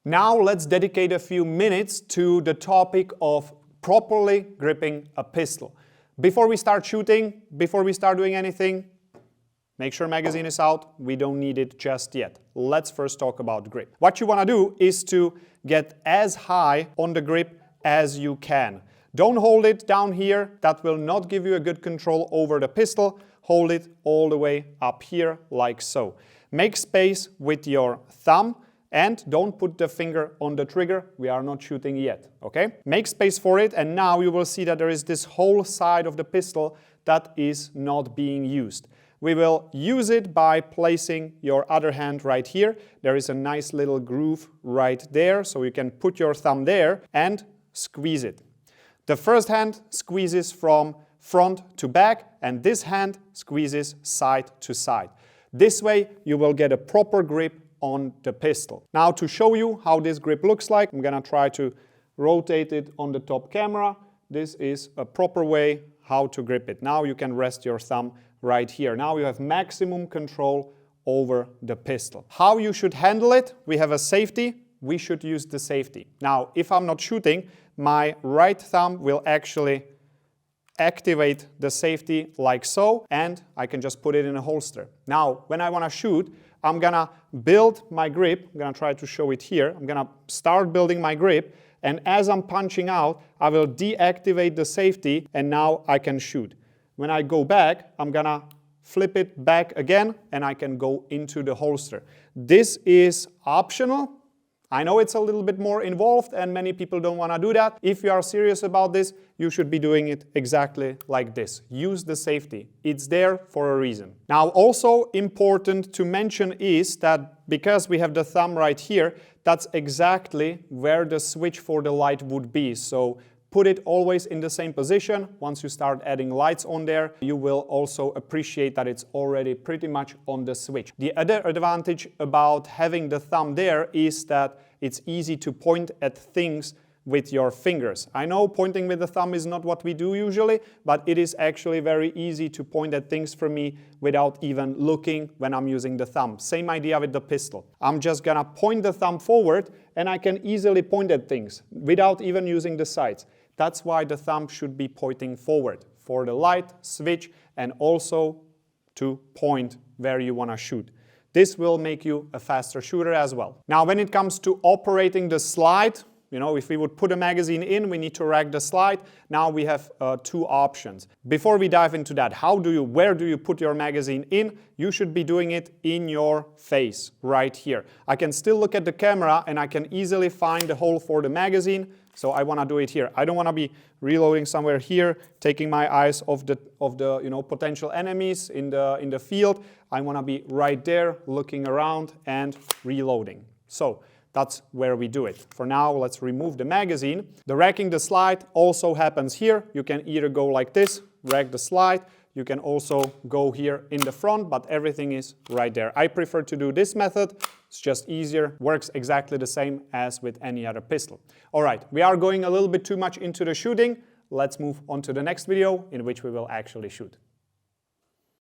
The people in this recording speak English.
Now let's dedicate a few minutes to the topic of properly gripping a pistol. Before we start shooting, before we start doing anything, make sure magazine is out. We don't need it just yet. Let's first talk about grip. What you want to do is to get as high on the grip as you can. Don't hold it down here. That will not give you a good control over the pistol. Hold it all the way up here like so. Make space with your thumb. And don't put the finger on the trigger, we are not shooting yet, okay? Make space for it, and now you will see that there is this whole side of the pistol that is not being used. We will use it by placing your other hand right here. There is a nice little groove right there, so you can put your thumb there and squeeze it. The first hand squeezes from front to back, and this hand squeezes side to side. This way you will get a proper grip on the pistol. Now to show you how this grip looks like, I'm gonna try to rotate it on the top camera. This is a proper way how to grip it. Now you can rest your thumb right here. Now you have maximum control over the pistol. How you should handle it, we have a safety, we should use the safety. Now if I'm not shooting, my right thumb will actually activate the safety like so, and I can just put it in a holster. Now when I want to shoot, I'm gonna build my grip. I'm gonna try to show it here. I'm gonna start building my grip, and as I'm punching out, I will deactivate the safety, and now I can shoot. When I go back, I'm gonna flip it back again, and I can go into the holster. This is optional. I know it's a little bit more involved, and many people don't want to do that. If you are serious about this, you should be doing it exactly like this. Use the safety. It's there for a reason. Now, also important to mention is that because we have the thumb right here, that's exactly where the switch for the light would be. So put it always in the same position. Once you start adding lights on there, you will also appreciate that it's already pretty much on the switch. The other advantage about having the thumb there is that it's easy to point at things with your fingers. I know pointing with the thumb is not what we do usually, but it is actually very easy to point at things for me without even looking when I'm using the thumb. Same idea with the pistol. I'm just gonna point the thumb forward, and I can easily point at things without even using the sights. That's why the thumb should be pointing forward for the light, switch, and also to point where you want to shoot. This will make you a faster shooter as well. Now, when it comes to operating the slide, you know, if we would put a magazine in, we need to rack the slide. Now we have two options. Before we dive into that, where do you put your magazine in? You should be doing it in your face, right here. I can still look at the camera, and I can easily find the hole for the magazine. So I want to do it here. I don't want to be reloading somewhere here, taking my eyes off the potential enemies in the field. I want to be right there, looking around and reloading. So that's where we do it. For now, let's remove the magazine. The racking the slide also happens here. You can either go like this, rack the slide. You can also go here in the front, but everything is right there. I prefer to do this method. It's just easier, works exactly the same as with any other pistol. All right, we are going a little bit too much into the shooting. Let's move on to the next video in which we will actually shoot.